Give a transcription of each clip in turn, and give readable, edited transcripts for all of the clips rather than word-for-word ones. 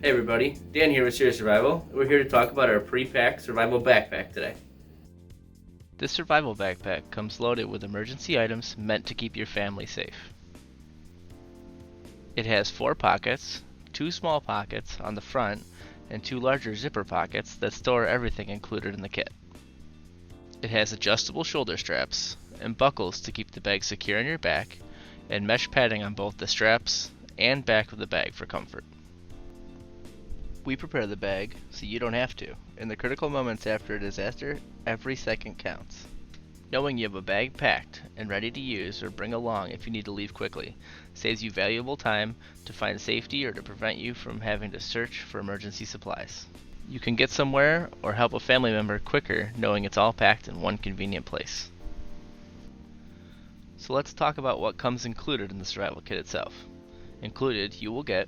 Hey everybody, Dan here with Sirius Survival. We're here to talk about our pre-packed survival backpack today. This survival backpack comes loaded with emergency items meant to keep your family safe. It has 4 pockets, 2 small pockets on the front, and 2 larger zipper pockets that store everything included in the kit. It has adjustable shoulder straps and buckles to keep the bag secure on your back, and mesh padding on both the straps and back of the bag for comfort. We prepare the bag so you don't have to. In the critical moments after a disaster, every second counts. Knowing you have a bag packed and ready to use or bring along if you need to leave quickly saves you valuable time to find safety or to prevent you from having to search for emergency supplies. You can get somewhere or help a family member quicker knowing it's all packed in one convenient place. So let's talk about what comes included in the survival kit itself. Included, you will get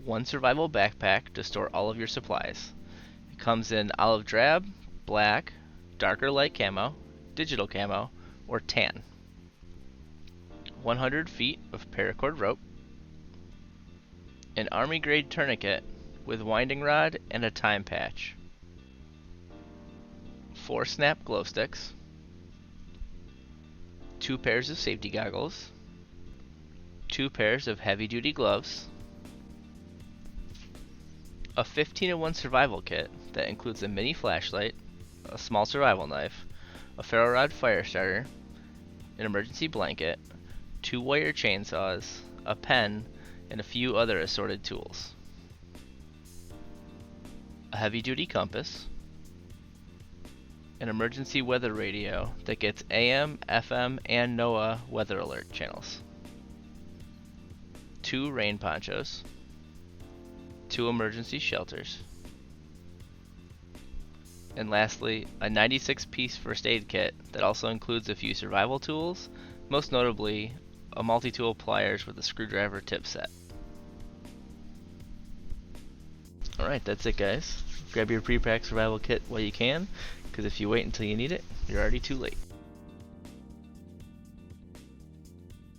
1 survival backpack to store all of your supplies. It comes in olive drab, black, darker light camo, digital camo, or tan. 100 feet of paracord rope, an army grade tourniquet with winding rod and a time patch, 4 snap glow sticks, 2 pairs of safety goggles, 2 pairs of heavy duty gloves, a 15-in-1 survival kit that includes a mini flashlight, a small survival knife, a ferro rod fire starter, an emergency blanket, 2 wire chainsaws, a pen, and a few other assorted tools. A heavy-duty compass, an emergency weather radio that gets AM, FM, and NOAA weather alert channels, 2 rain ponchos, 2 emergency shelters, and lastly, a 96-piece first aid kit that also includes a few survival tools, most notably a multi-tool pliers with a screwdriver tip set. Alright, that's it guys. Grab your pre-packed survival kit while you can, because if you wait until you need it, you're already too late.